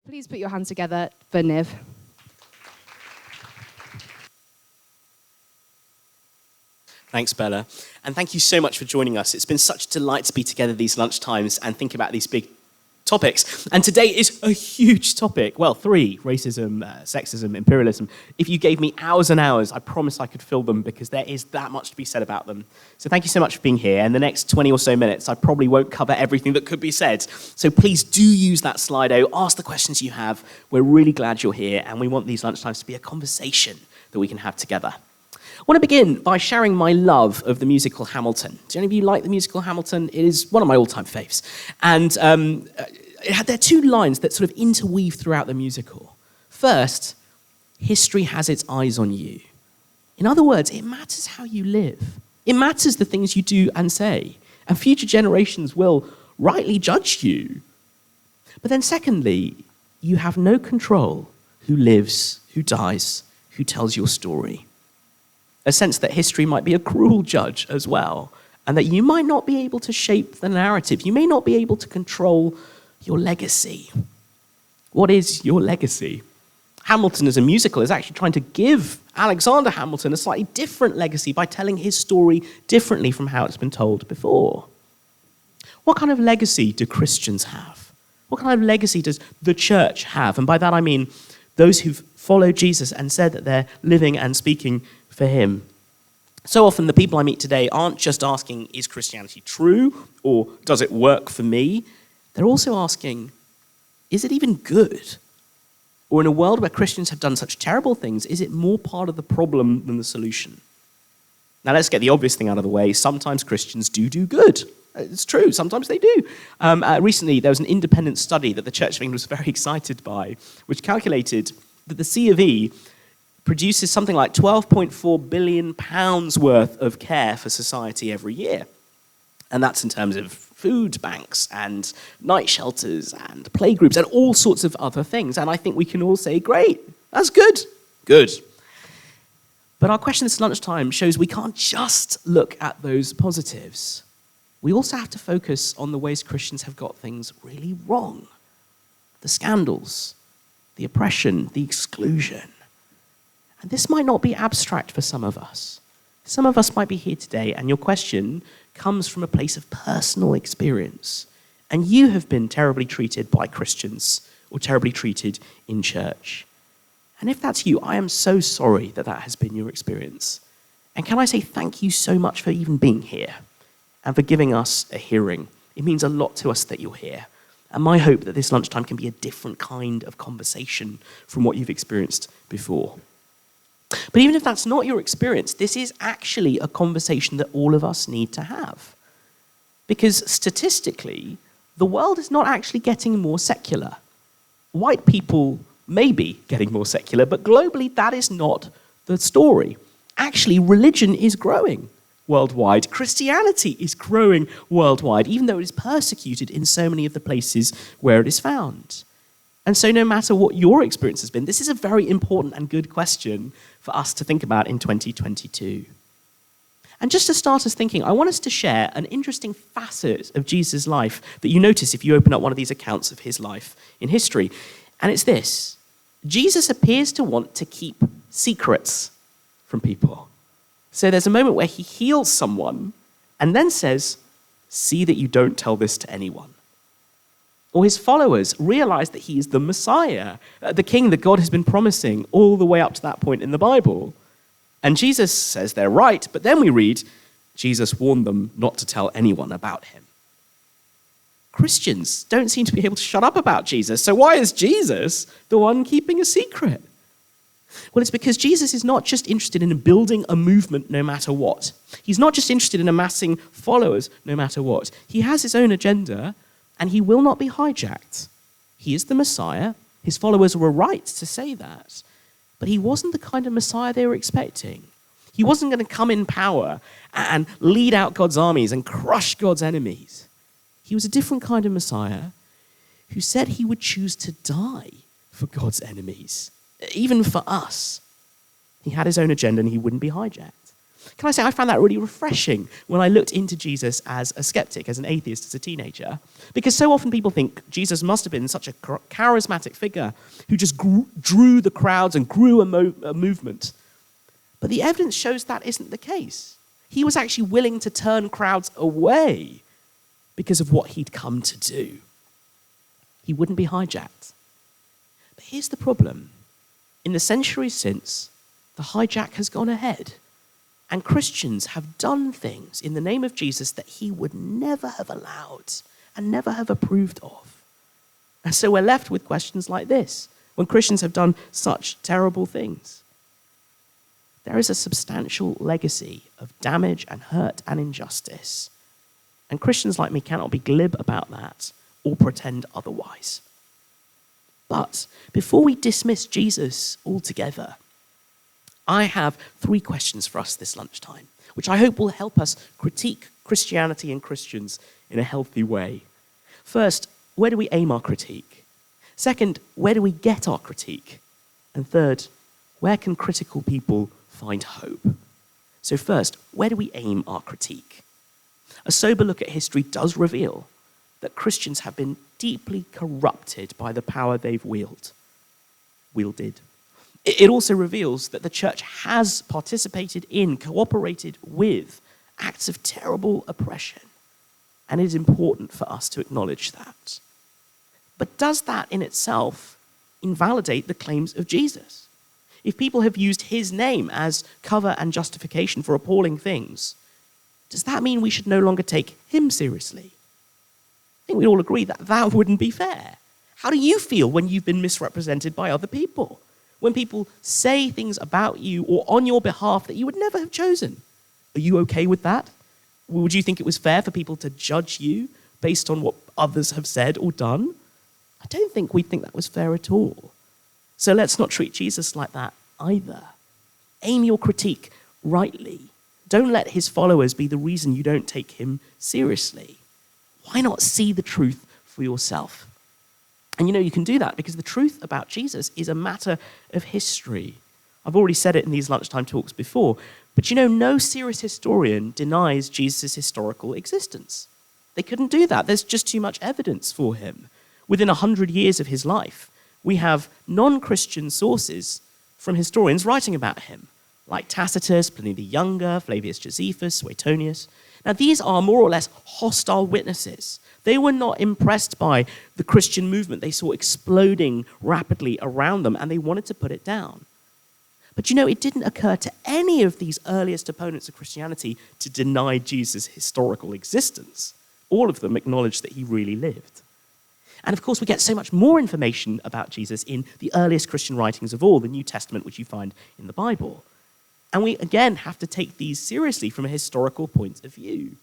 Please put your hands together for Niv. Thanks, Bella. And thank you so much for joining us. It's been such a delight to be together these lunchtimes and think about these big topics. And today is a huge topic. Well, 3, racism, sexism, imperialism. If you gave me hours and hours, I promise I could fill them because there is that much to be said about them. So thank you so much for being here. In the next 20 or so minutes, I probably won't cover everything that could be said. So please do use that Slido, ask the questions you have. We're really glad you're here, and we want these lunchtimes to be a conversation that we can have together. I want to begin by sharing my love of the musical Hamilton. Do any of you like the musical Hamilton? It is one of my all-time faves. And there are 2 lines that sort of interweave throughout the musical. First, history has its eyes on you. In other words, it matters how you live. It matters the things you do and say. And future generations will rightly judge you. But then secondly, you have no control who lives, who dies, who tells your story. A sense that history might be a cruel judge as well, and that you might not be able to shape the narrative. You may not be able to control your legacy. What is your legacy? Hamilton as a musical is actually trying to give Alexander Hamilton a slightly different legacy by telling his story differently from how it's been told before. What kind of legacy do Christians have? What kind of legacy does the church have? And by that I mean those who've followed Jesus and said that they're living and speaking for him. So often the people I meet today aren't just asking, is Christianity true? Or does it work for me? They're also asking, is it even good? Or in a world where Christians have done such terrible things, is it more part of the problem than the solution? Now let's get the obvious thing out of the way. Sometimes Christians do good. It's true, sometimes they do. Recently there was an independent study that the Church of England was very excited by, which calculated that the C of E produces something like £12.4 billion worth of care for society every year. And that's in terms of food banks and night shelters and playgroups and all sorts of other things. And I think we can all say, great, that's good. Good. But our question this lunchtime shows we can't just look at those positives. We also have to focus on the ways Christians have got things really wrong. The scandals, the oppression, the exclusion. And this might not be abstract for some of us. Some of us might be here today, and your question comes from a place of personal experience. And you have been terribly treated by Christians or terribly treated in church. And if that's you, I am so sorry that that has been your experience. And can I say thank you so much for even being here and for giving us a hearing. It means a lot to us that you're here. And my hope that this lunchtime can be a different kind of conversation from what you've experienced before. But even if that's not your experience, this is actually a conversation that all of us need to have. Because statistically, the world is not actually getting more secular. White people may be getting more secular, but globally that is not the story. Actually, religion is growing worldwide. Christianity is growing worldwide, even though it is persecuted in so many of the places where it is found. And so no matter what your experience has been, this is a very important and good question for us to think about in 2022. And just to start us thinking, I want us to share an interesting facet of Jesus' life that you notice if you open up one of these accounts of his life in history. And it's this: Jesus appears to want to keep secrets from people. So there's a moment where he heals someone and then says, "See that you don't tell this to anyone." Or his followers realize that he is the Messiah, the king that God has been promising all the way up to that point in the Bible. And Jesus says they're right, but then we read, Jesus warned them not to tell anyone about him. Christians don't seem to be able to shut up about Jesus, so why is Jesus the one keeping a secret? Well, it's because Jesus is not just interested in building a movement no matter what. He's not just interested in amassing followers no matter what. He has his own agenda, and he will not be hijacked. He is the Messiah. His followers were right to say that. But he wasn't the kind of Messiah they were expecting. He wasn't going to come in power and lead out God's armies and crush God's enemies. He was a different kind of Messiah who said he would choose to die for God's enemies, even for us. He had his own agenda and he wouldn't be hijacked. Can I say I found that really refreshing when I looked into Jesus as a skeptic, as an atheist, as a teenager? Because so often people think Jesus must have been such a charismatic figure who just drew the crowds and grew a movement. But the evidence shows that isn't the case. He was actually willing to turn crowds away because of what he'd come to do. He wouldn't be hijacked. But here's the problem. In the centuries since, the hijack has gone ahead, and Christians have done things in the name of Jesus that he would never have allowed and never have approved of. And so we're left with questions like this, when Christians have done such terrible things. There is a substantial legacy of damage and hurt and injustice, and Christians like me cannot be glib about that or pretend otherwise. But before we dismiss Jesus altogether, I have 3 questions for us this lunchtime, which I hope will help us critique Christianity and Christians in a healthy way. First, where do we aim our critique? Second, where do we get our critique? And third, where can critical people find hope? So first, where do we aim our critique? A sober look at history does reveal that Christians have been deeply corrupted by the power they've wielded. It also reveals that the church has participated in, cooperated with acts of terrible oppression. And it is important for us to acknowledge that. But does that in itself invalidate the claims of Jesus? If people have used his name as cover and justification for appalling things, does that mean we should no longer take him seriously? I think we all agree that that wouldn't be fair. How do you feel when you've been misrepresented by other people? When people say things about you or on your behalf that you would never have chosen? Are you okay with that? Would you think it was fair for people to judge you based on what others have said or done? I don't think we'd think that was fair at all. So let's not treat Jesus like that either. Aim your critique rightly. Don't let his followers be the reason you don't take him seriously. Why not see the truth for yourself? And you can do that because the truth about Jesus is a matter of history. I've already said it in these lunchtime talks before, but no serious historian denies Jesus' historical existence. They couldn't do that. There's just too much evidence for him. Within 100 years of his life, we have non-Christian sources from historians writing about him, like Tacitus, Pliny the Younger, Flavius Josephus, Suetonius. Now, these are more or less hostile witnesses. They were not impressed by the Christian movement they saw exploding rapidly around them, and they wanted to put it down. But it didn't occur to any of these earliest opponents of Christianity to deny Jesus' historical existence. All of them acknowledged that he really lived. And of course, we get so much more information about Jesus in the earliest Christian writings of all, the New Testament, which you find in the Bible. And we, again, have to take these seriously from a historical point of view.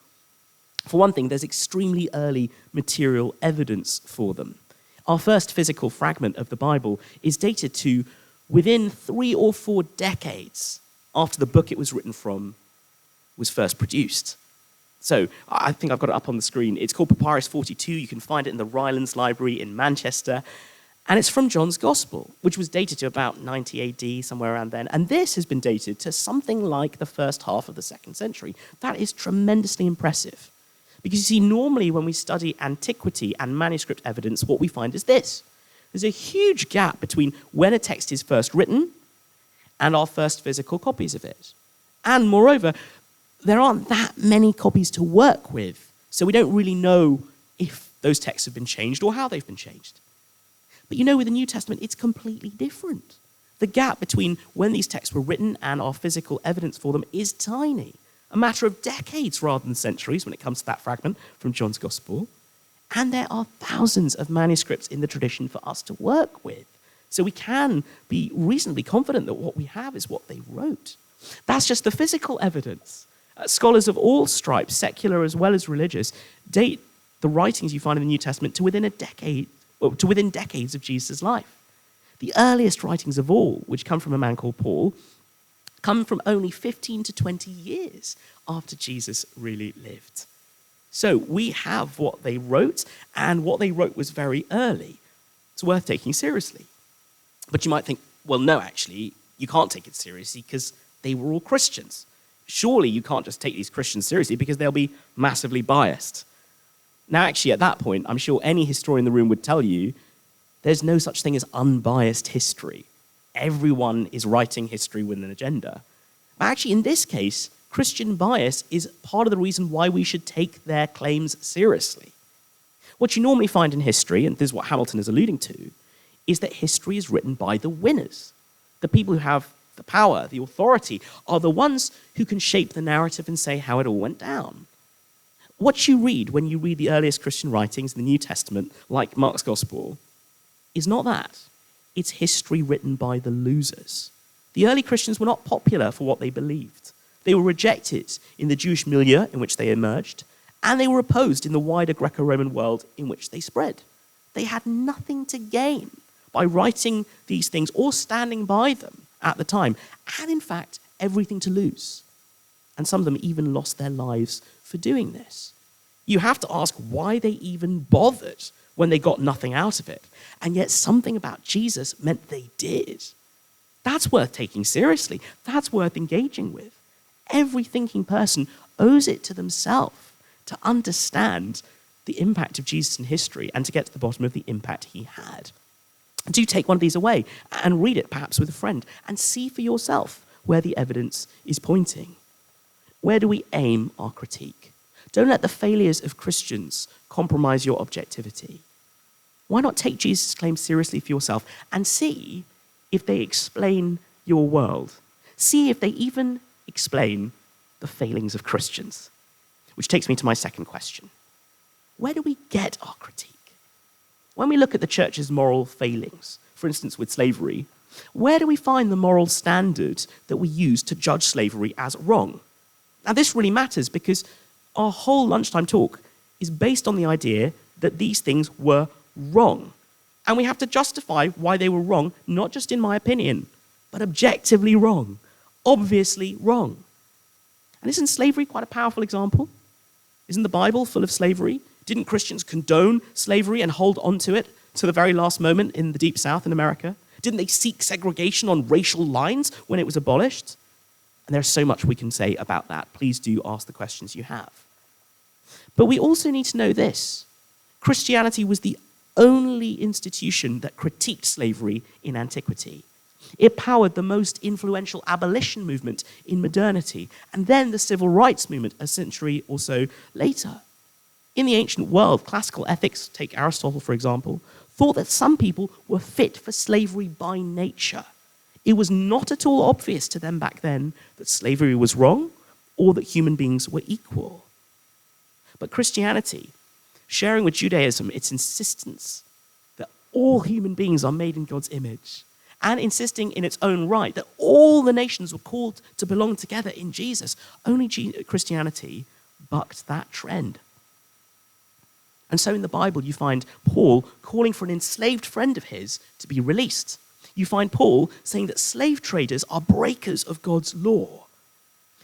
For one thing, there's extremely early material evidence for them. Our first physical fragment of the Bible is dated to within 3 or 4 decades after the book it was written from was first produced. So I think I've got it up on the screen. It's called Papyrus 42. You can find it in the Rylands Library in Manchester. And it's from John's Gospel, which was dated to about 90 AD, somewhere around then. And this has been dated to something like the first half of the 2nd century. That is tremendously impressive. Because you see, normally when we study antiquity and manuscript evidence, what we find is this. There's a huge gap between when a text is first written and our first physical copies of it. And moreover, there aren't that many copies to work with, so we don't really know if those texts have been changed or how they've been changed. But with the New Testament, it's completely different. The gap between when these texts were written and our physical evidence for them is tiny, a matter of decades rather than centuries when it comes to that fragment from John's Gospel. And there are thousands of manuscripts in the tradition for us to work with. So we can be reasonably confident that what we have is what they wrote. That's just the physical evidence. Scholars of all stripes, secular as well as religious, date the writings you find in the New Testament to within decades of Jesus' life. The earliest writings of all, which come from a man called Paul, come from only 15 to 20 years after Jesus really lived. So we have what they wrote, and what they wrote was very early. It's worth taking seriously. But you might think, well, no, actually, you can't take it seriously because they were all Christians. surely you can't just take these Christians seriously because they'll be massively biased. Now, actually, at that point, I'm sure any historian in the room would tell you there's no such thing as unbiased history. Everyone is writing history with an agenda. But actually, in this case, Christian bias is part of the reason why we should take their claims seriously. What you normally find in history, and this is what Hamilton is alluding to, is that history is written by the winners. The people who have the power, the authority, are the ones who can shape the narrative and say how it all went down. What you read when you read the earliest Christian writings in the New Testament, like Mark's Gospel, is not that. It's history written by the losers. The early Christians were not popular for what they believed. They were rejected in the Jewish milieu in which they emerged, and they were opposed in the wider Greco-Roman world in which they spread. They had nothing to gain by writing these things or standing by them at the time, and in fact, everything to lose. And some of them even lost their lives for doing this. You have to ask why they even bothered when they got nothing out of it. And yet something about Jesus meant they did. That's worth taking seriously. That's worth engaging with. Every thinking person owes it to themselves to understand the impact of Jesus in history and to get to the bottom of the impact he had. Do take one of these away and read it perhaps with a friend and see for yourself where the evidence is pointing. Where do we aim our critique? Don't let the failures of Christians compromise your objectivity. Why not take Jesus' claims seriously for yourself and see if they explain your world? See if they even explain the failings of Christians. Which takes me to my second question. Where do we get our critique? When we look at the church's moral failings, for instance with slavery, where do we find the moral standard that we use to judge slavery as wrong? Now this really matters because our whole lunchtime talk is based on the idea that these things were wrong. And we have to justify why they were wrong, not just in my opinion, but objectively wrong, obviously wrong. And isn't slavery quite a powerful example? Isn't the Bible full of slavery? Didn't Christians condone slavery and hold on to it to the very last moment in the Deep South in America? Didn't they seek segregation on racial lines when it was abolished? And there's so much we can say about that. Please do ask the questions you have. But we also need to know this. Christianity was the only institution that critiqued slavery in antiquity. It powered the most influential abolition movement in modernity, and then the civil rights movement a century or so later. In the ancient world, classical ethics, take Aristotle for example, thought that some people were fit for slavery by nature. It was not at all obvious to them back then that slavery was wrong or that human beings were equal. But Christianity, sharing with Judaism its insistence that all human beings are made in God's image, and insisting in its own right that all the nations were called to belong together in Jesus, only Christianity bucked that trend. And so in the Bible, you find Paul calling for an enslaved friend of his to be released. You find Paul saying that slave traders are breakers of God's law.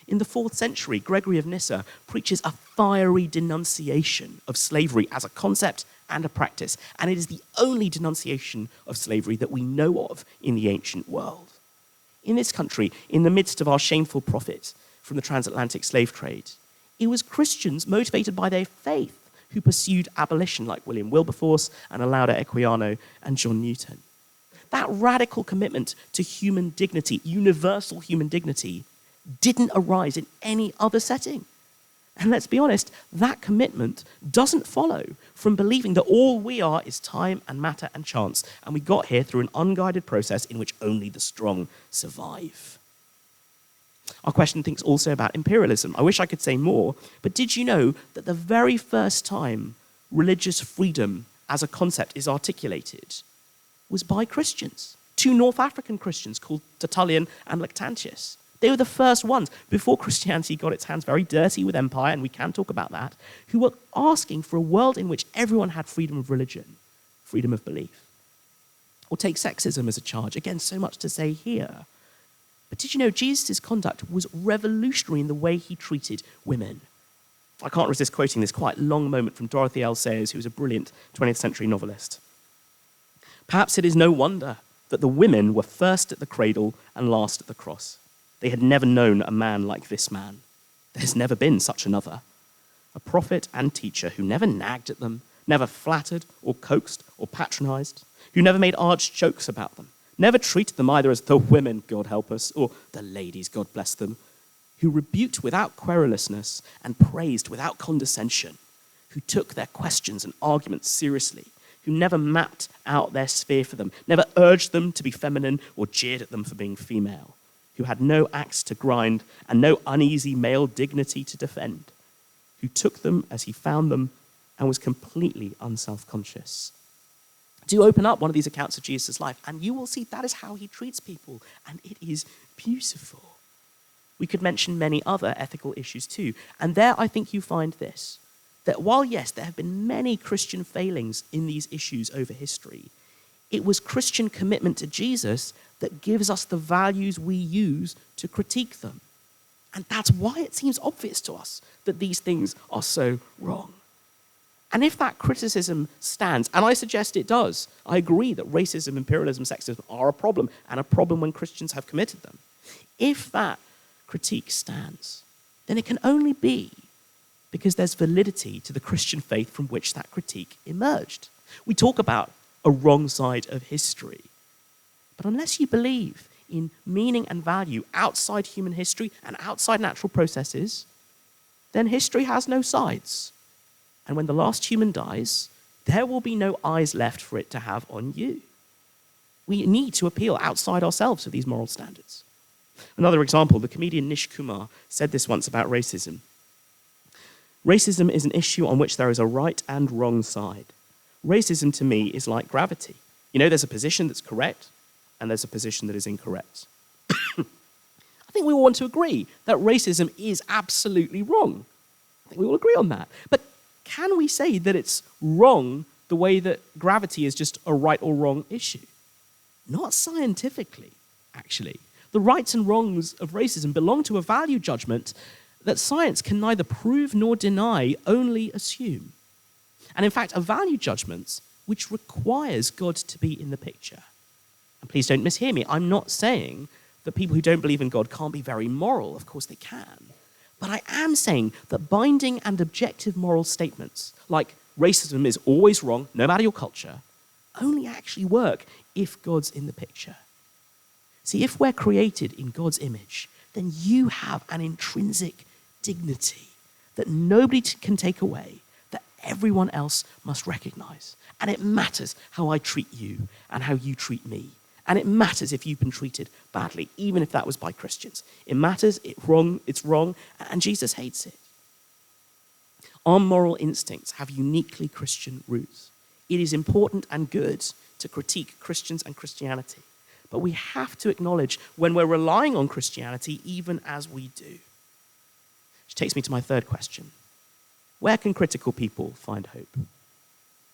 In the 4th century, Gregory of Nyssa preaches a fiery denunciation of slavery as a concept and a practice, and it is the only denunciation of slavery that we know of in the ancient world. In this country, in the midst of our shameful profit from the transatlantic slave trade, it was Christians motivated by their faith who pursued abolition, like William Wilberforce and Olaudah Equiano and John Newton. That radical commitment to human dignity, universal human dignity, didn't arise in any other setting. And let's be honest, that commitment doesn't follow from believing that all we are is time and matter and chance, and we got here through an unguided process in which only the strong survive. Our question thinks also about imperialism. I wish I could say more, but did you know that the very first time religious freedom as a concept is articulated was by Christians? 2 North African Christians called Tertullian and Lactantius. They were the first ones, before Christianity got its hands very dirty with empire, and we can talk about that, who were asking for a world in which everyone had freedom of religion, freedom of belief. Or take sexism as a charge. Again, so much to say here. But did you know Jesus' conduct was revolutionary in the way he treated women? I can't resist quoting this quite long moment from Dorothy L. Sayers, who was a brilliant 20th century novelist. Perhaps it is no wonder that the women were first at the cradle and last at the cross. They had never known a man like this man. There has never been such another. A prophet and teacher who never nagged at them, never flattered or coaxed or patronized, who never made arch jokes about them, never treated them either as the women, God help us, or the ladies, God bless them, who rebuked without querulousness and praised without condescension, who took their questions and arguments seriously, who never mapped out their sphere for them, never urged them to be feminine or jeered at them for being female, who had no axe to grind and no uneasy male dignity to defend, who took them as he found them and was completely unself-conscious. Do open up one of these accounts of Jesus' life, and you will see that is how he treats people, and it is beautiful. We could mention many other ethical issues too, and there I think you find this, that while, yes, there have been many Christian failings in these issues over history, it was Christian commitment to Jesus that gives us the values we use to critique them. And that's why it seems obvious to us that these things are so wrong. And if that criticism stands, and I suggest it does, I agree that racism, imperialism, sexism are a problem, and a problem when Christians have committed them. If that critique stands, then it can only be because there's validity to the Christian faith from which that critique emerged. We talk about a wrong side of history, but unless you believe in meaning and value outside human history and outside natural processes, then history has no sides. And when the last human dies, there will be no eyes left for it to have on you. We need to appeal outside ourselves to these moral standards. Another example, the comedian Nish Kumar said this once about racism. Racism is an issue on which there is a right and wrong side. Racism to me is like gravity. You know, there's a position that's correct and there's a position that is incorrect. I think we all want to agree that racism is absolutely wrong. I think we all agree on that. But can we say that it's wrong the way that gravity is just a right or wrong issue? Not scientifically, actually. The rights and wrongs of racism belong to a value judgment that science can neither prove nor deny, only assume. And in fact, a value judgment which requires God to be in the picture. And please don't mishear me. I'm not saying that people who don't believe in God can't be very moral. Of course they can. But I am saying that binding and objective moral statements, like racism is always wrong, no matter your culture, only actually work if God's in the picture. See, if we're created in God's image, then you have an intrinsic dignity that nobody can take away, that everyone else must recognize. And it matters how I treat you and how you treat me. And it matters if you've been treated badly, even if that was by Christians. It matters, it's wrong, and Jesus hates it. Our moral instincts have uniquely Christian roots. It is important and good to critique Christians and Christianity. But we have to acknowledge when we're relying on Christianity, even as we do. Which takes me to my third question. Where can critical people find hope?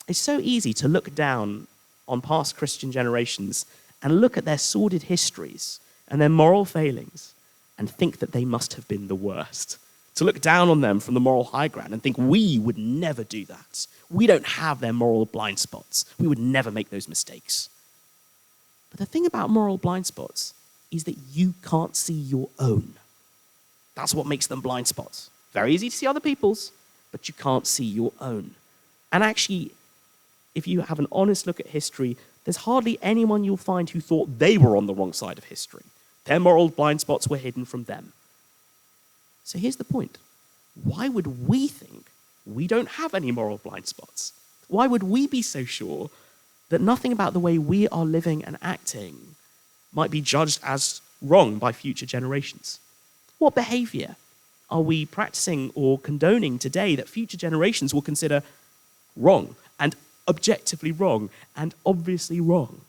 It's so easy to look down on past Christian generations and look at their sordid histories and their moral failings and think that they must have been the worst. To look down on them from the moral high ground and think we would never do that. We don't have their moral blind spots. We would never make those mistakes. But the thing about moral blind spots is that you can't see your own. That's what makes them blind spots. Very easy to see other people's, but you can't see your own. And actually, if you have an honest look at history, there's hardly anyone you'll find who thought they were on the wrong side of history. Their moral blind spots were hidden from them. So here's the point. Why would we think we don't have any moral blind spots? Why would we be so sure that nothing about the way we are living and acting might be judged as wrong by future generations? What behavior are we practicing or condoning today that future generations will consider wrong and objectively wrong and obviously wrong?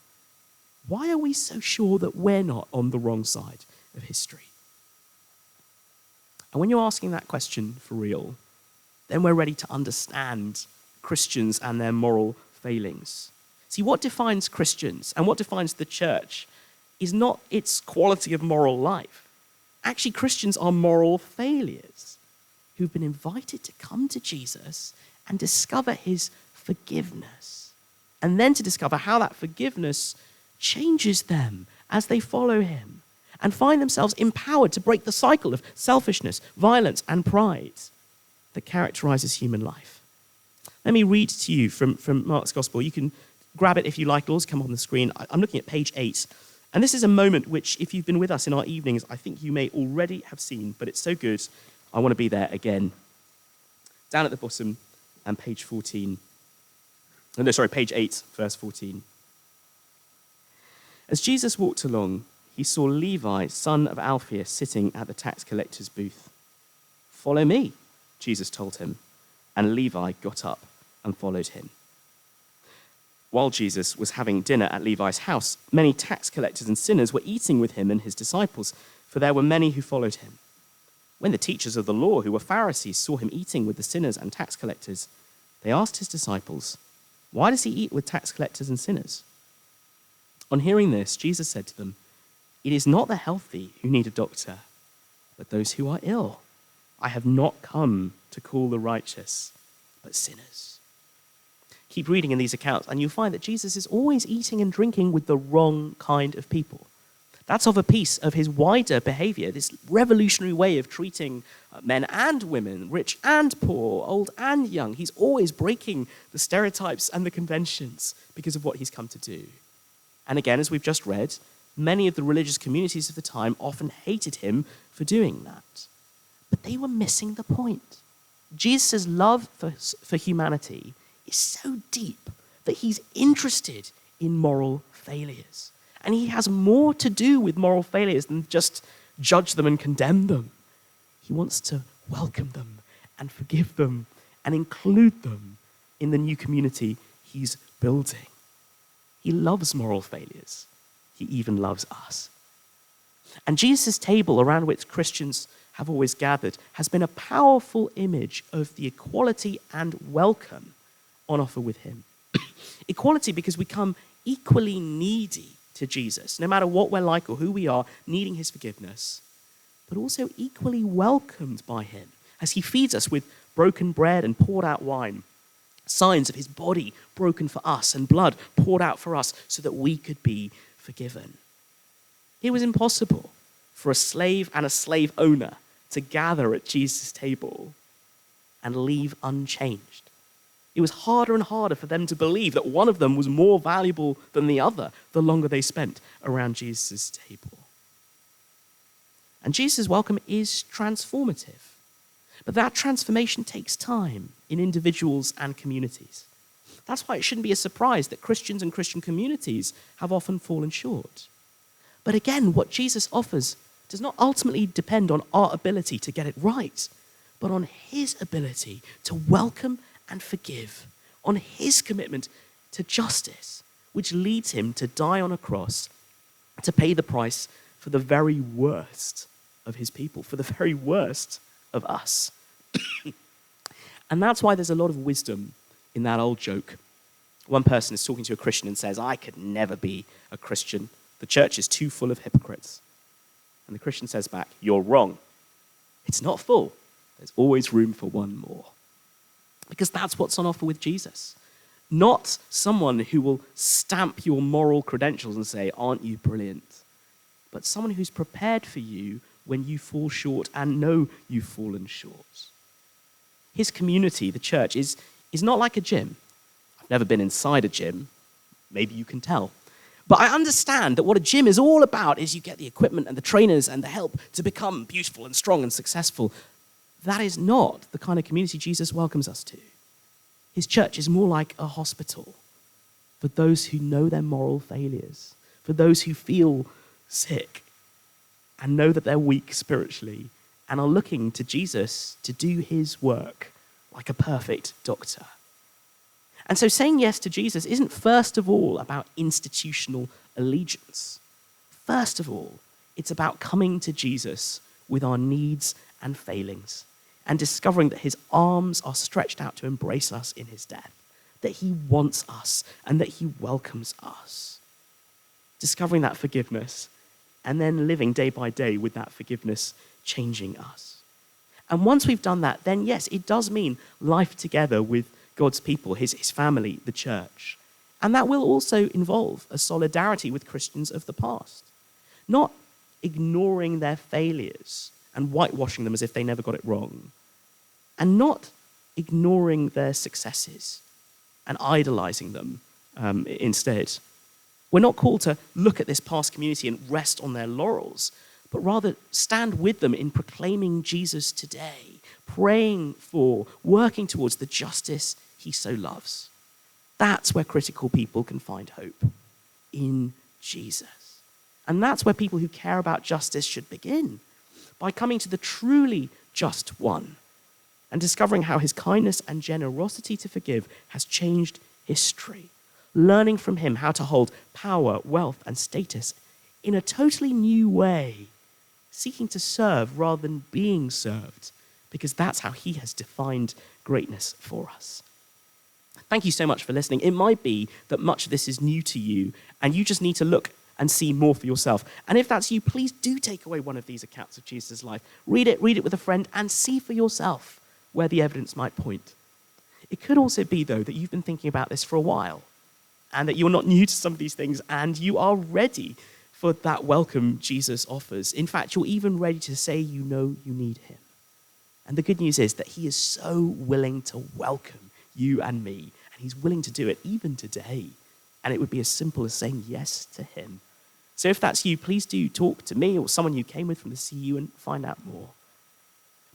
Why are we so sure that we're not on the wrong side of history? And when you're asking that question for real, then we're ready to understand Christians and their moral failings. See, what defines Christians and what defines the church is not its quality of moral life. Actually, Christians are moral failures who've been invited to come to Jesus and discover his forgiveness, and then to discover how that forgiveness changes them as they follow him, and find themselves empowered to break the cycle of selfishness, violence, and pride that characterizes human life. Let me read to you from Mark's Gospel. You can grab it if you like. It'll also come up on the screen. I'm looking at page 8. And this is a moment which, if you've been with us in our evenings, I think you may already have seen, but it's so good, I want to be there again. Down at the bottom, and page 14. Page 8, verse 14. As Jesus walked along, he saw Levi, son of Alphaeus, sitting at the tax collector's booth. "Follow me," Jesus told him, and Levi got up and followed him. While Jesus was having dinner at Levi's house, many tax collectors and sinners were eating with him and his disciples, for there were many who followed him. When the teachers of the law, who were Pharisees, saw him eating with the sinners and tax collectors, they asked his disciples, "Why does he eat with tax collectors and sinners?" On hearing this, Jesus said to them, "It is not the healthy who need a doctor, but those who are ill. I have not come to call the righteous, but sinners." Keep reading in these accounts, and you'll find that Jesus is always eating and drinking with the wrong kind of people. That's of a piece of his wider behavior, this revolutionary way of treating men and women, rich and poor, old and young. He's always breaking the stereotypes and the conventions because of what he's come to do. And again, as we've just read, many of the religious communities of the time often hated him for doing that. But they were missing the point. Jesus' love for humanity is so deep that he's interested in moral failures. And he has more to do with moral failures than just judge them and condemn them. He wants to welcome them and forgive them and include them in the new community he's building. He loves moral failures. He even loves us. And Jesus' table, around which Christians have always gathered, has been a powerful image of the equality and welcome on offer with him. Equality because we come equally needy to Jesus, no matter what we're like or who we are, needing his forgiveness, but also equally welcomed by him as he feeds us with broken bread and poured out wine, signs of his body broken for us and blood poured out for us so that we could be forgiven. It was impossible for a slave and a slave owner to gather at Jesus' table and leave unchanged. It was harder and harder for them to believe that one of them was more valuable than the other the longer they spent around Jesus' table. And Jesus' welcome is transformative. But that transformation takes time in individuals and communities. That's why it shouldn't be a surprise that Christians and Christian communities have often fallen short. But again, what Jesus offers does not ultimately depend on our ability to get it right, but on his ability to welcome and forgive, on his commitment to justice, which leads him to die on a cross to pay the price for the very worst of his people, for the very worst of us. And that's why there's a lot of wisdom in that old joke. One person is talking to a Christian and says, "I could never be a Christian. The church is too full of hypocrites." And the Christian says back, "You're wrong. It's not full. There's always room for one more." Because that's what's on offer with Jesus. Not someone who will stamp your moral credentials and say, "Aren't you brilliant?" But someone who's prepared for you when you fall short and know you've fallen short. His community, the church, is not like a gym. I've never been inside a gym. Maybe you can tell. But I understand that what a gym is all about is you get the equipment and the trainers and the help to become beautiful and strong and successful. That is not the kind of community Jesus welcomes us to. His church is more like a hospital for those who know their moral failures, for those who feel sick and know that they're weak spiritually and are looking to Jesus to do his work like a perfect doctor. And so saying yes to Jesus isn't first of all about institutional allegiance. First of all, it's about coming to Jesus with our needs and failings and discovering that his arms are stretched out to embrace us in his death, that he wants us and that he welcomes us. Discovering that forgiveness and then living day by day with that forgiveness changing us. And once we've done that, then yes, it does mean life together with God's people, his family, the church. And that will also involve a solidarity with Christians of the past. Not ignoring their failures and whitewashing them as if they never got it wrong, and not ignoring their successes and idolizing them instead. We're not called to look at this past community and rest on their laurels, but rather stand with them in proclaiming Jesus today, praying for, working towards the justice he so loves. That's where critical people can find hope, in Jesus. And that's where people who care about justice should begin, by coming to the truly just one and discovering how his kindness and generosity to forgive has changed history, learning from him how to hold power, wealth, and status in a totally new way, seeking to serve rather than being served, because that's how he has defined greatness for us. Thank you so much for listening. It might be that much of this is new to you, and you just need to look and see more for yourself. And if that's you, please do take away one of these accounts of Jesus' life. Read it with a friend, and see for yourself where the evidence might point. It could also be, though, that you've been thinking about this for a while, and that you're not new to some of these things, and you are ready for that welcome Jesus offers. In fact, you're even ready to say you know you need him. And the good news is that he is so willing to welcome you and me, and he's willing to do it even today. And it would be as simple as saying yes to him. So if that's you, please do talk to me or someone you came with from the CU and find out more.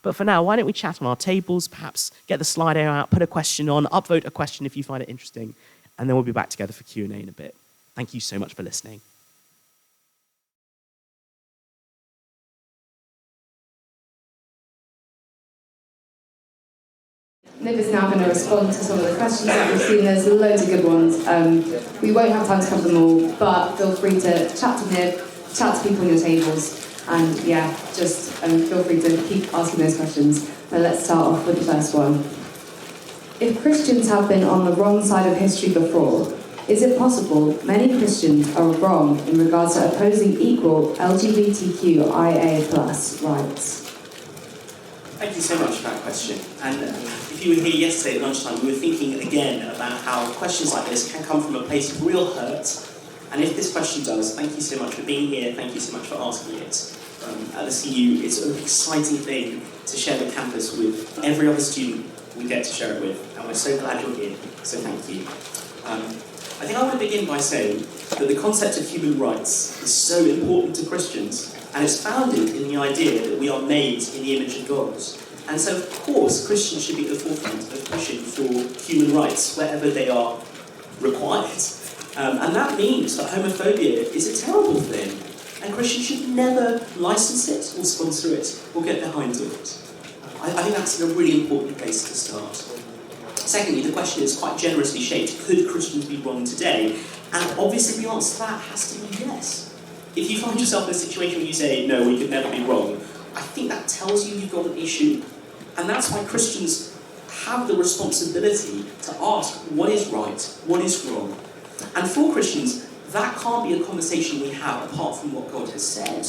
But for now, why don't we chat on our tables, perhaps get the Slido out, put a question on, upvote a question if you find it interesting, and then we'll be back together for Q&A in a bit. Thank you so much for listening. Niv is now going to respond to some of the questions that we've seen. There's loads of good ones. We won't have time to cover them all, but feel free to chat to Niv, chat to people on your tables, and just feel free to keep asking those questions. But let's start off with the first one. If Christians have been on the wrong side of history before, is it possible many Christians are wrong in regards to opposing equal LGBTQIA+ rights? Thank you so much for that question. And if you were here yesterday at lunchtime, we were thinking again about how questions like this can come from a place of real hurt. And if this question does, thank you so much for being here. Thank you so much for asking it. At the CU, it's an exciting thing to share the campus with every other student we get to share it with. And we're so glad you're here. So thank you. I think I want to begin by saying that the concept of human rights is so important to Christians. And it's founded in the idea that we are made in the image of God. And so, of course, Christians should be at the forefront of pushing for human rights wherever they are required. And that means that homophobia is a terrible thing. And Christians should never license it or sponsor it or get behind it. I think that's a really important place to start. Secondly, the question is quite generously shaped. Could Christians be wrong today? And obviously the answer to that has to be yes. If you find yourself in a situation where you say, no, we could never be wrong, I think that tells you you've got an issue. And that's why Christians have the responsibility to ask what is right, what is wrong. And for Christians, that can't be a conversation we have apart from what God has said,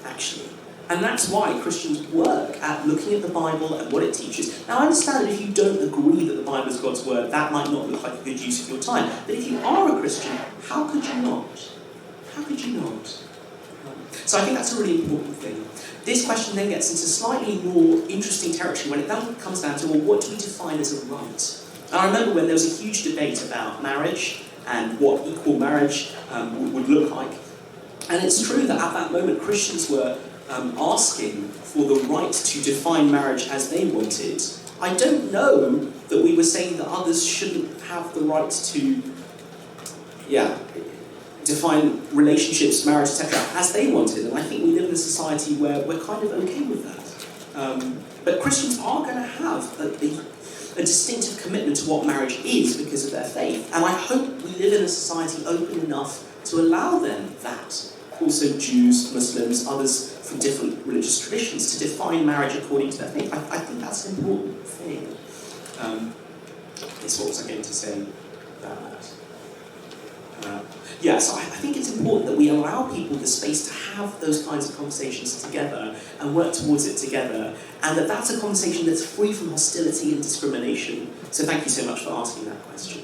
actually. And that's why Christians work at looking at the Bible and what it teaches. Now, I understand that if you don't agree that the Bible is God's word, that might not look like a good use of your time. But if you are a Christian, how could you not? How could you not? So I think that's a really important thing. This question then gets into slightly more interesting territory when it then comes down to, well, what do we define as a right? And I remember when there was a huge debate about marriage and what equal marriage would look like. And it's true that at that moment Christians were asking for the right to define marriage as they wanted. I don't know that we were saying that others shouldn't have the right to, define relationships, marriage, etc., as they wanted. And I think we live in a society where we're kind of okay with that. But Christians are going to have a distinctive commitment to what marriage is because of their faith. And I hope we live in a society open enough to allow them that. Also Jews, Muslims, others from different religious traditions to define marriage according to their faith. I think that's an important thing. What was I going to say about that? So I think it's important that we allow people the space to have those kinds of conversations together and work towards it together, and that's a conversation that's free from hostility and discrimination. So thank you so much for asking that question.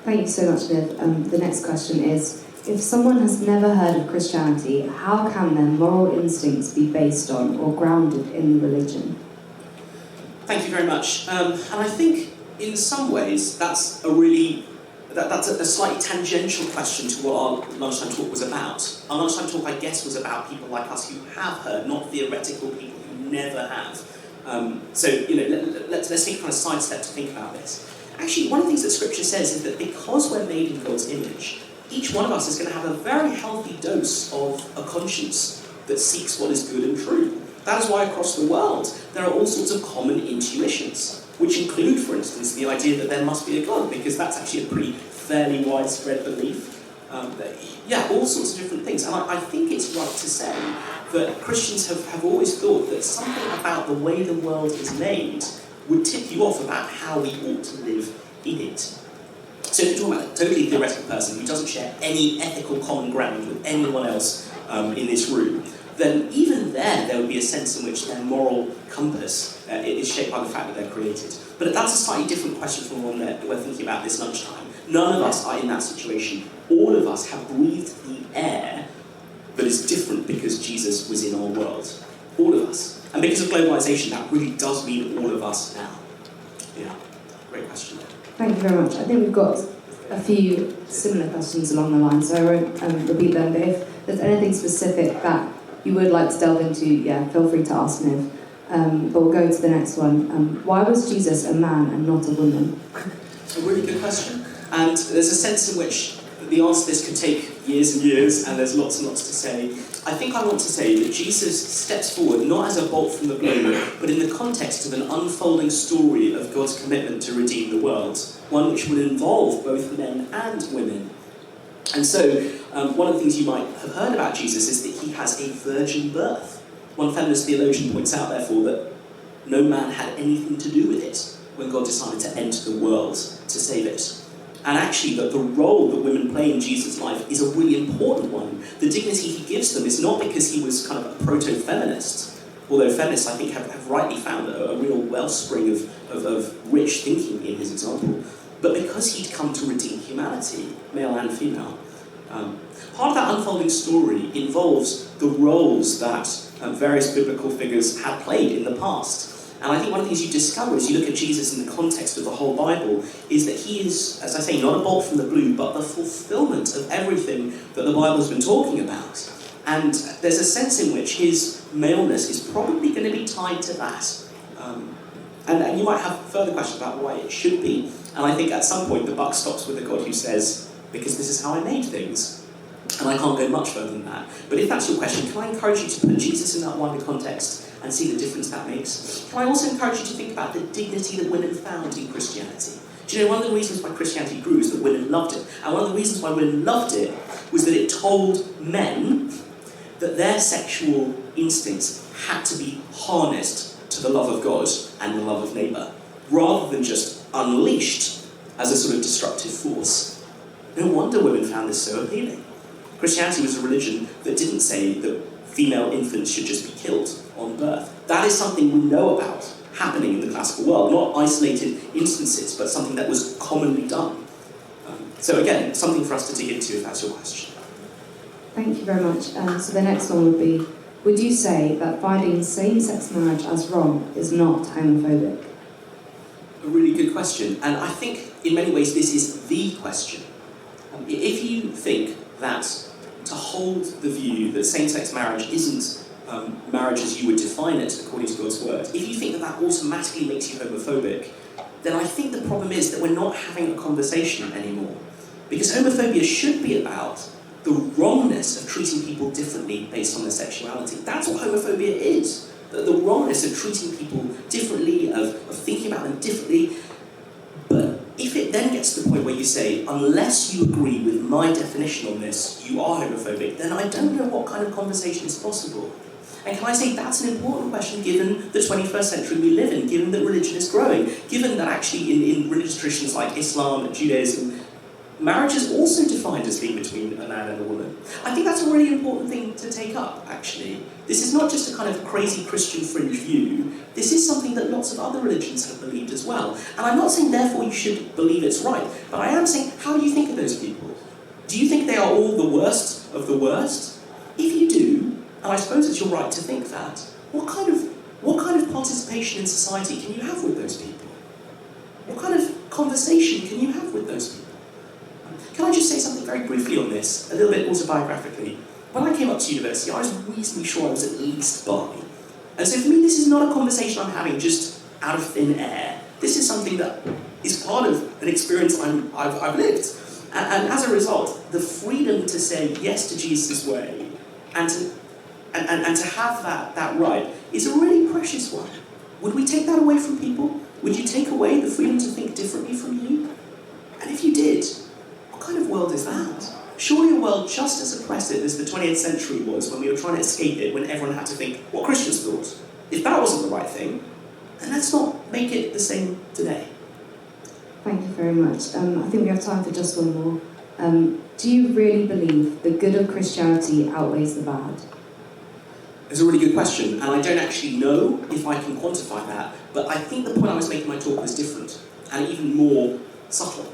Thank you so much, Liv. The next question is, If someone has never heard of Christianity, how can their moral instincts be based on or grounded in the religion? Thank you very much. And I think in some ways that's a slightly tangential question to what our lunchtime talk was about. Our lunchtime talk, I guess, was about people like us who have heard, not theoretical people who never have. So let's take a kind of sidestep to think about this. Actually, one of the things that Scripture says is that because we're made in God's image, each one of us is going to have a very healthy dose of a conscience that seeks what is good and true. That is why across the world there are all sorts of common intuitions, which include, for instance, the idea that there must be a God, because that's actually a pretty fairly widespread belief. All sorts of different things. And I think it's right to say that Christians have always thought that something about the way the world is made would tip you off about how we ought to live in it. So if you're talking about a totally theoretical person who doesn't share any ethical common ground with anyone else in this room, then even there would be a sense in which their moral compass is shaped by the fact that they're created. But that's a slightly different question from the one that we're thinking about this lunchtime. None of us are in that situation. All of us have breathed the air that is different because Jesus was in our world. All of us. And because of globalisation, that really does mean all of us now. Yeah, great question. Thank you very much. I think we've got a few similar questions along the line, so I won't repeat them, but if there's anything specific that you would like to delve into, feel free to ask Niv. But we'll go to the next one. Why was Jesus a man and not a woman? A really good question. And there's a sense in which the answer to this could take years and years, and there's lots and lots to say. I think I want to say that Jesus steps forward not as a bolt from the blue, but in the context of an unfolding story of God's commitment to redeem the world, one which would involve both men and women. And so, one of the things you might have heard about Jesus is that he has a virgin birth. One feminist theologian points out, therefore, that no man had anything to do with it when God decided to enter the world to save it. And actually, that the role that women play in Jesus' life is a really important one. The dignity he gives them is not because he was kind of a proto-feminist, although feminists, I think, have rightly found a real wellspring of rich thinking in his example, but because he'd come to redeem humanity, male and female. Part of that unfolding story involves the roles that various biblical figures had played in the past. And I think one of the things you discover as you look at Jesus in the context of the whole Bible is that he is, as I say, not a bolt from the blue, but the fulfillment of everything that the Bible has been talking about. And there's a sense in which his maleness is probably going to be tied to that. And you might have further questions about why it should be. And I think at some point the buck stops with the God who says, because this is how I made things. And I can't go much further than that. But if that's your question, can I encourage you to put Jesus in that wider context and see the difference that makes? Can I also encourage you to think about the dignity that women found in Christianity? Do you know, one of the reasons why Christianity grew is that women loved it. And one of the reasons why women loved it was that it told men that their sexual instincts had to be harnessed to the love of God and the love of neighbour, rather than just unleashed as a sort of destructive force. No wonder women found this so appealing. Christianity was a religion that didn't say that female infants should just be killed on birth. That is something we know about happening in the classical world, not isolated instances, but something that was commonly done. So again, something for us to dig into if that's your question. Thank you very much. So the next one would be, would you say that finding same-sex marriage as wrong is not homophobic? A really good question, and I think in many ways this is the question. If you think that to hold the view that same-sex marriage isn't marriage as you would define it according to God's word, if you think that that automatically makes you homophobic, then I think the problem is that we're not having a conversation anymore. Because homophobia should be about the wrongness of treating people differently based on their sexuality. That's what homophobia is. The wrongness of treating people differently, of thinking about them differently. But if it then gets to the point where you say, unless you agree with my definition on this, you are homophobic, then I don't know what kind of conversation is possible. And can I say that's an important question given the 21st century we live in, given that religion is growing, given that actually in religious traditions like Islam and Judaism, marriage is also defined as being between a man and a woman. I think that's a really important thing to take up, actually. This is not just a kind of crazy Christian fringe view. This is something that lots of other religions have believed as well. And I'm not saying, therefore, you should believe it's right, but I am saying, how do you think of those people? Do you think they are all the worst of the worst? If you do, and I suppose it's your right to think that, what kind of participation in society can you have with those people? What kind of conversation can you have with those people? Can I just say something very briefly on this, a little bit autobiographically? When I came up to university, I was reasonably sure I was at least bi. And so for me, this is not a conversation I'm having just out of thin air. This is something that is part of an experience I've lived. And as a result, the freedom to say yes to Jesus' way and to have that right is a really precious one. Would we take that away from people? Would you take away the freedom to think differently from you? And if you did, what kind of world is that? Surely a world just as oppressive as the 20th century was when we were trying to escape it, when everyone had to think what Christians thought. If that wasn't the right thing, then let's not make it the same today. Thank you very much. I think we have time for just one more. Do you really believe the good of Christianity outweighs the bad? It's a really good question, and I don't actually know if I can quantify that, but I think the point I was making in my talk was different, and even more subtle.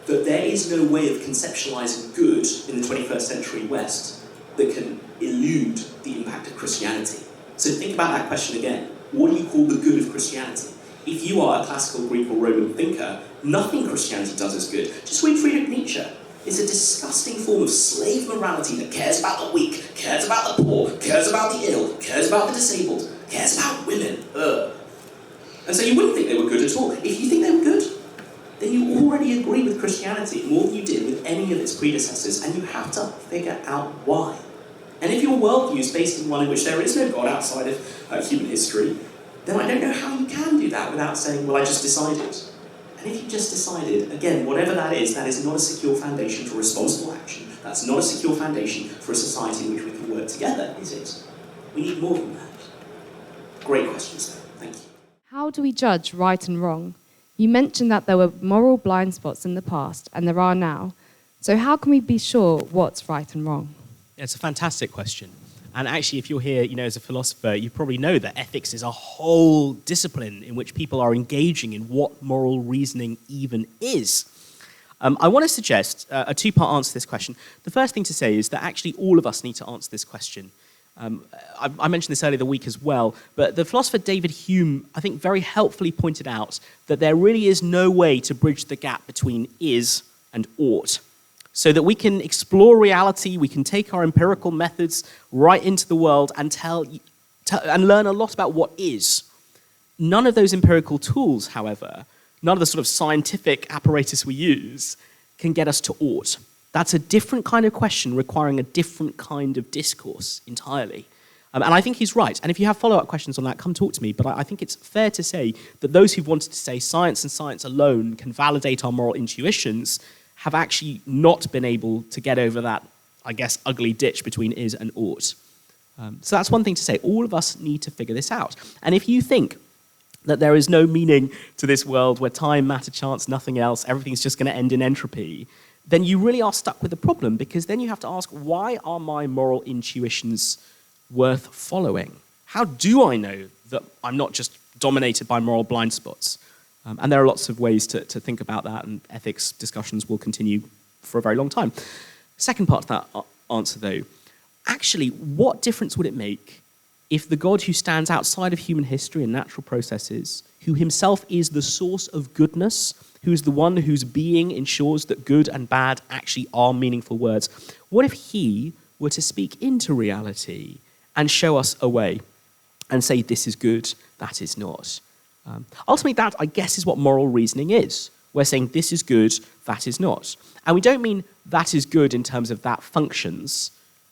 That there is no way of conceptualizing good in the 21st century West that can elude the impact of Christianity. So think about that question again. What do you call the good of Christianity? If you are a classical Greek or Roman thinker, nothing Christianity does is good. Just read Friedrich Nietzsche. It's a disgusting form of slave morality that cares about the weak, cares about the poor, cares about the ill, cares about the disabled, cares about women. Ugh. And so you wouldn't think they were good at all. If you think they were good, then you already agree with Christianity more than you did with any of its predecessors, and you have to figure out why. And if your worldview is based in one in which there is no God outside of human history, then I don't know how you can do that without saying, well, I just decided. And if you just decided, again, whatever that is not a secure foundation for responsible action. That's not a secure foundation for a society in which we can work together, is it? We need more than that. Great questions, though. Thank you. How do we judge right and wrong? You mentioned that there were moral blind spots in the past, and there are now. So how can we be sure what's right and wrong? It's a fantastic question. And actually, if you're here, as a philosopher, you probably know that ethics is a whole discipline in which people are engaging in what moral reasoning even is. I want to suggest a two-part answer to this question. The first thing to say is that actually all of us need to answer this question. I mentioned this earlier in the week as well, but the philosopher David Hume, I think, very helpfully pointed out that there really is no way to bridge the gap between is and ought. So that we can explore reality, we can take our empirical methods right into the world and and learn a lot about what is. None of those empirical tools, however, none of the sort of scientific apparatus we use can get us to ought. That's a different kind of question requiring a different kind of discourse entirely. And I think he's right. And if you have follow-up questions on that, come talk to me. But I think it's fair to say that those who've wanted to say science and science alone can validate our moral intuitions have actually not been able to get over that, I guess, ugly ditch between is and ought. So that's one thing to say. All of us need to figure this out. And if you think that there is no meaning to this world where time, matter, chance, nothing else, everything's just going to end in entropy, then you really are stuck with the problem, because then you have to ask, why are my moral intuitions worth following? How do I know that I'm not just dominated by moral blind spots? And there are lots of ways to think about that, and ethics discussions will continue for a very long time. Second part to that answer, though, actually, what difference would it make if the God who stands outside of human history and natural processes, who himself is the source of goodness, who's the one whose being ensures that good and bad actually are meaningful words, what if he were to speak into reality and show us a way and say, this is good, that is not? Ultimately, that, I guess, is what moral reasoning is. We're saying this is good, that is not. And we don't mean that is good in terms of that functions.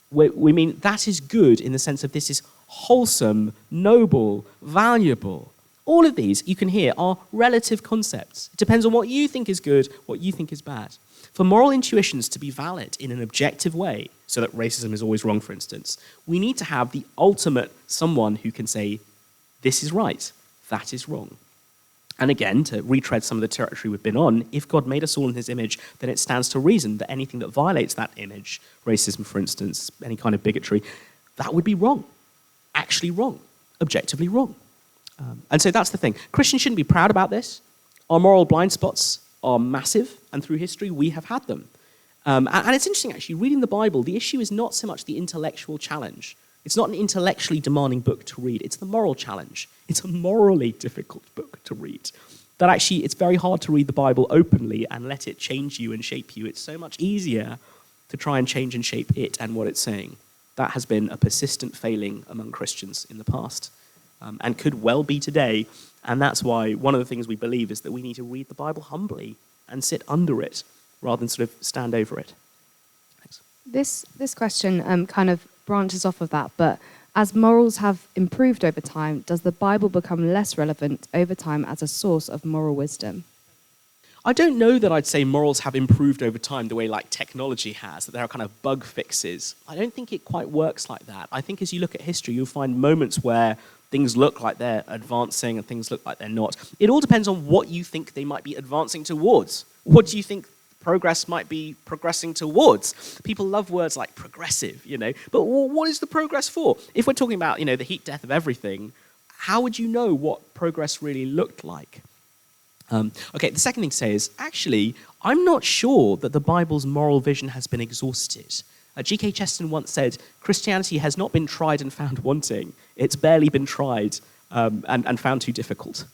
We mean that is good in the sense of this is wholesome, noble, valuable. All of these, you can hear, are relative concepts. It depends on what you think is good, what you think is bad. For moral intuitions to be valid in an objective way, so that racism is always wrong, for instance, we need to have the ultimate someone who can say, this is right, that is wrong. And again, to retread some of the territory we've been on, if God made us all in his image, then it stands to reason that anything that violates that image, racism, for instance, any kind of bigotry, that would be wrong. Actually wrong. Objectively wrong. And so that's the thing. Christians shouldn't be proud about this. Our moral blind spots are massive, and through history we have had them. And it's interesting, actually, reading the Bible, the issue is not so much the intellectual challenge. It's not an intellectually demanding book to read. It's the moral challenge. It's a morally difficult book to read. That actually, it's very hard to read the Bible openly and let it change you and shape you. It's so much easier to try and change and shape it and what it's saying. That has been a persistent failing among Christians in the past, and could well be today. And that's why one of the things we believe is that we need to read the Bible humbly and sit under it rather than sort of stand over it. Thanks. This question kind of branches off of that, but as morals have improved over time, does the Bible become less relevant over time as a source of moral wisdom? I don't know that I'd say morals have improved over time the way like technology has, that there are kind of bug fixes. I don't think it quite works like that. I think as you look at history, you'll find moments where things look like they're advancing and things look like they're not. It all depends on what you think they might be advancing towards. What do you think progress might be progressing towards? People love words like progressive, but what is the progress for? If we're talking about, the heat death of everything, how would you know what progress really looked like? Okay, the second thing to say is, actually, I'm not sure that the Bible's moral vision has been exhausted. G.K. Chesterton once said, Christianity has not been tried and found wanting. It's barely been tried and found too difficult.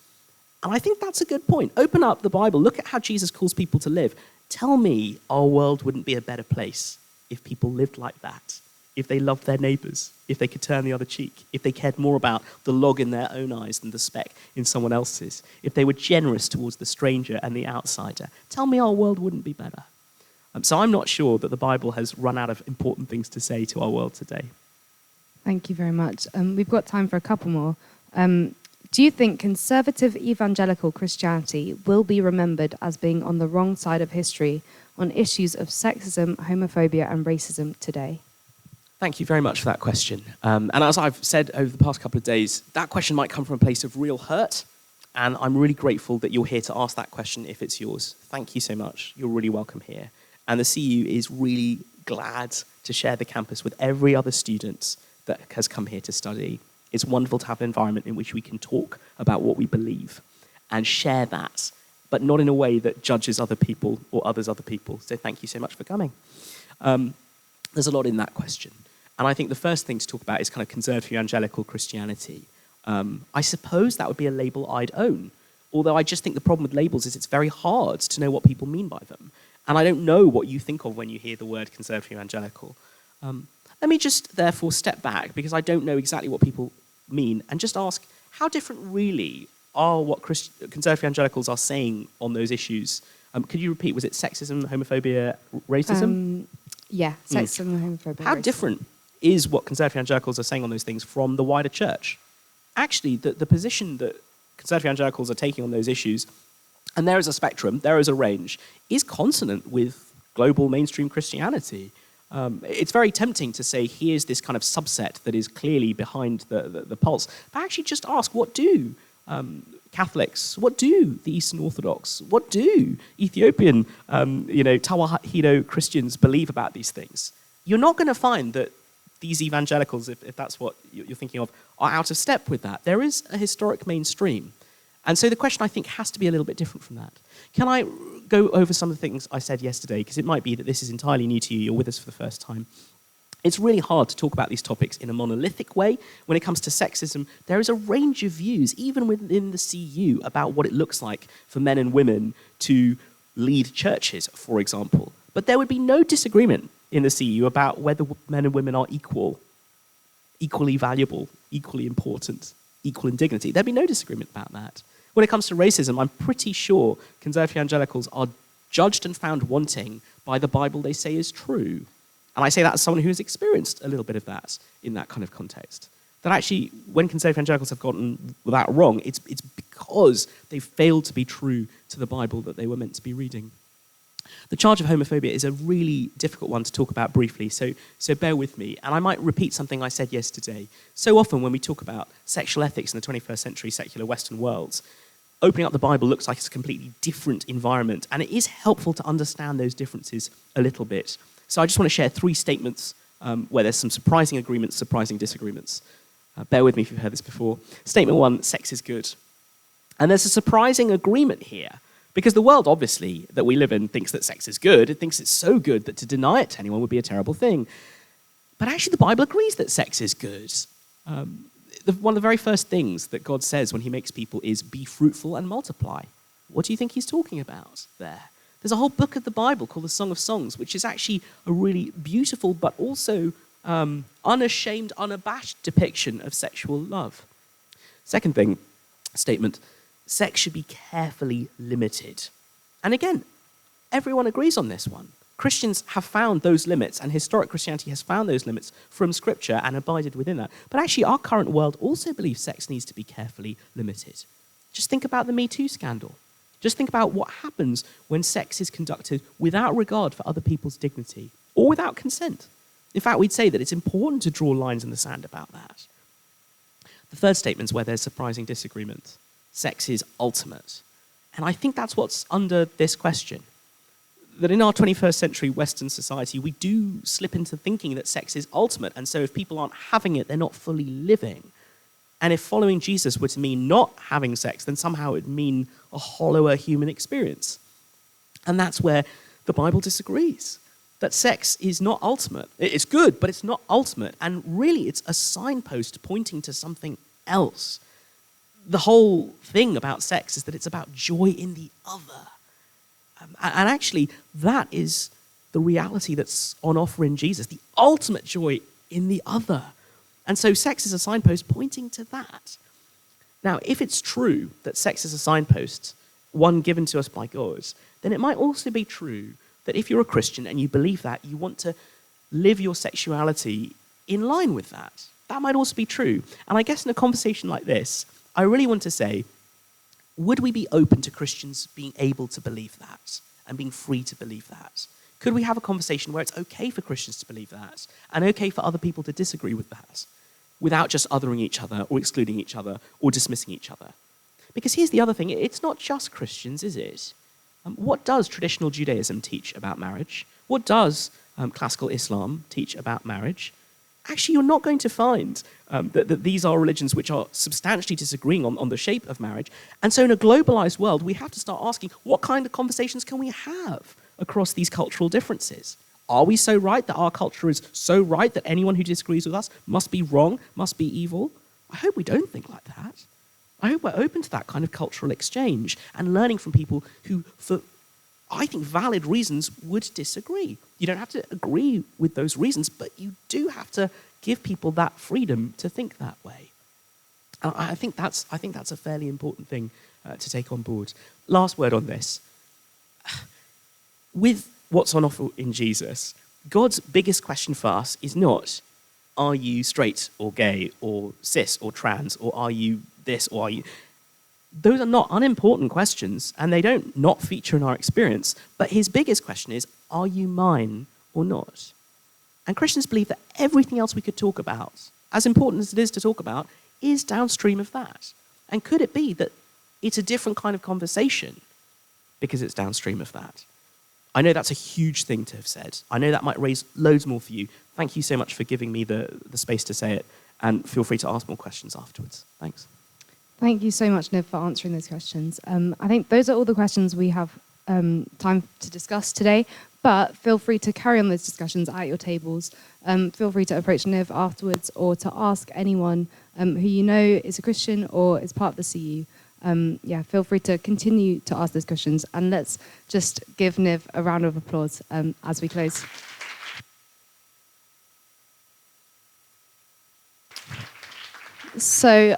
And I think that's a good point. Open up the Bible. Look at how Jesus calls people to live. Tell me our world wouldn't be a better place if people lived like that, if they loved their neighbors, if they could turn the other cheek, if they cared more about the log in their own eyes than the speck in someone else's, if they were generous towards the stranger and the outsider. Tell me our world wouldn't be better. So I'm not sure that the Bible has run out of important things to say to our world today. Thank you very much. We've got time for a couple more. Do you think conservative evangelical Christianity will be remembered as being on the wrong side of history on issues of sexism, homophobia, and racism today? Thank you very much for that question. And as I've said over the past couple of days, that question might come from a place of real hurt, and I'm really grateful that you're here to ask that question if it's yours. Thank you so much. You're really welcome here. And the CU is really glad to share the campus with every other student that has come here to study. It's wonderful to have an environment in which we can talk about what we believe and share that, but not in a way that judges other people or others other people. So thank you so much for coming. There's a lot in that question. And I think the first thing to talk about is kind of conservative evangelical Christianity. I suppose that would be a label I'd own, although I just think the problem with labels is it's very hard to know what people mean by them. And I don't know what you think of when you hear the word conservative evangelical. Let me just therefore step back, because I don't know exactly what people mean, and just ask, how different really are what conservative evangelicals are saying on those issues? Could you repeat, was it sexism, homophobia, racism? Yeah, sexism and homophobia. How different is what conservative evangelicals are saying on those things from the wider church? Actually, the position that conservative evangelicals are taking on those issues, and there is a spectrum, there is a range, is consonant with global mainstream Christianity. It's very tempting to say, here's this kind of subset that is clearly behind the pulse. But actually just ask, what do Catholics, what do the Eastern Orthodox, what do Ethiopian, Tawahedo Christians believe about these things? You're not going to find that these evangelicals, if that's what you're thinking of, are out of step with that. There is a historic mainstream. And so the question, I think, has to be a little bit different from that. Can I go over some of the things I said yesterday? Because it might be that this is entirely new to you. You're with us for the first time. It's really hard to talk about these topics in a monolithic way. When it comes to sexism, there is a range of views, even within the CU, about what it looks like for men and women to lead churches, for example. But there would be no disagreement in the CU about whether men and women are equally valuable, equally important, equal in dignity. There'd be no disagreement about that. When it comes to racism, I'm pretty sure conservative evangelicals are judged and found wanting by the Bible they say is true. And I say that as someone who has experienced a little bit of that in that kind of context. That actually, when conservative evangelicals have gotten that wrong, it's because they failed to be true to the Bible that they were meant to be reading. The charge of homophobia is a really difficult one to talk about briefly, so bear with me. And I might repeat something I said yesterday. So often when we talk about sexual ethics in the 21st century secular Western worlds, opening up the Bible looks like it's a completely different environment, and it is helpful to understand those differences a little bit. So I just want to share 3 statements where there's some surprising agreements, surprising disagreements. Bear with me if you've heard this before. Statement 1, sex is good. And there's a surprising agreement here Because the world, obviously, that we live in thinks that sex is good. It thinks it's so good that to deny it to anyone would be a terrible thing. But actually, the Bible agrees that sex is good. One of the very first things that God says when he makes people is, be fruitful and multiply. What do you think he's talking about there? There's a whole book of the Bible called the Song of Songs, which is actually a really beautiful but also unashamed, unabashed depiction of sexual love. Second statement, sex should be carefully limited. And again, everyone agrees on this one. Christians have found those limits, and historic Christianity has found those limits from Scripture and abided within that. But actually, our current world also believes sex needs to be carefully limited. Just think about the Me Too scandal. Just think about what happens when sex is conducted without regard for other people's dignity or without consent. In fact, we'd say that it's important to draw lines in the sand about that. The third statement is where there's surprising disagreement. Sex is ultimate. And I think that's what's under this question. That in our 21st century Western society, we do slip into thinking that sex is ultimate. And so if people aren't having it, they're not fully living. And if following Jesus were to mean not having sex, then somehow it would mean a hollower human experience. And that's where the Bible disagrees. That sex is not ultimate. It's good, but it's not ultimate. And really, it's a signpost pointing to something else. The whole thing about sex is that it's about joy in the other. And actually, that is the reality that's on offer in Jesus, the ultimate joy in the other. And so sex is a signpost pointing to that. Now, if it's true that sex is a signpost, one given to us by God, then it might also be true that if you're a Christian and you believe that, you want to live your sexuality in line with that. That might also be true. And I guess in a conversation like this, I really want to say, would we be open to Christians being able to believe that and being free to believe that? Could we have a conversation where it's okay for Christians to believe that and okay for other people to disagree with that without just othering each other or excluding each other or dismissing each other? Because here's the other thing, it's not just Christians, is it? What does traditional Judaism teach about marriage? What does classical Islam teach about marriage? Actually, you're not going to find that these are religions which are substantially disagreeing on the shape of marriage. And so in a globalized world, we have to start asking, what kind of conversations can we have across these cultural differences? Are we so right that our culture is so right that anyone who disagrees with us must be wrong, must be evil? I hope we don't think like that. I hope we're open to that kind of cultural exchange and learning from people who, for, I think, valid reasons, would disagree. You don't have to agree with those reasons, but you do have to give people that freedom to think that way. And I think that's a fairly important thing to take on board. Last word on this. With what's on offer in Jesus, God's biggest question for us is not, are you straight or gay or cis or trans, or are you this or are you... Those are not unimportant questions, and they don't not feature in our experience. But his biggest question is, are you mine or not? And Christians believe that everything else we could talk about, as important as it is to talk about, is downstream of that. And could it be that it's a different kind of conversation because it's downstream of that? I know that's a huge thing to have said. I know that might raise loads more for you. Thank you so much for giving me the space to say it, and feel free to ask more questions afterwards. Thanks. Thank you so much, Niv, for answering those questions. I think those are all the questions we have time to discuss today, but feel free to carry on those discussions at your tables. Feel free to approach Niv afterwards or to ask anyone who you know is a Christian or is part of the CU. Feel free to continue to ask those questions, and let's just give Niv a round of applause as we close. So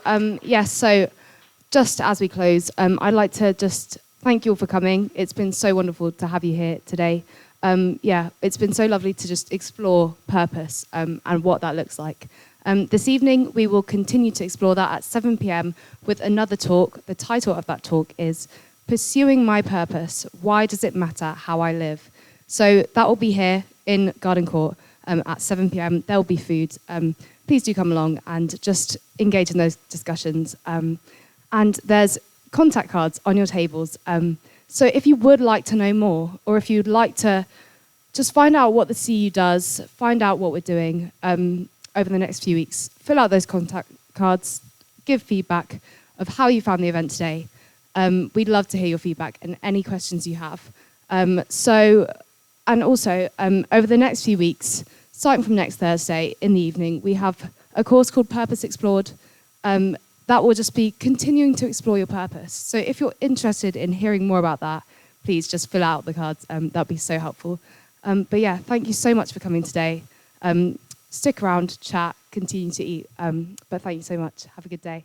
just as we close, I'd like to just thank you all for coming. It's been so wonderful to have you here today. It's been so lovely to just explore purpose and what that looks like. This evening, we will continue to explore that at 7 p.m. with another talk. The title of that talk is Pursuing My Purpose, Why Does It Matter How I Live? So that will be here in Garden Court at 7 p.m. There will be food. Please do come along and just engage in those discussions. And there's contact cards on your tables. So if you would like to know more, or if you'd like to just find out what the CU does, find out what we're doing over the next few weeks, fill out those contact cards, give feedback of how you found the event today. We'd love to hear your feedback and any questions you have. Over the next few weeks, starting from next Thursday in the evening, we have a course called Purpose Explored that will just be continuing to explore your purpose. So if you're interested in hearing more about that, please just fill out the cards. That'd be so helpful. But yeah, thank you so much for coming today. Stick around, chat, continue to eat. But thank you so much. Have a good day.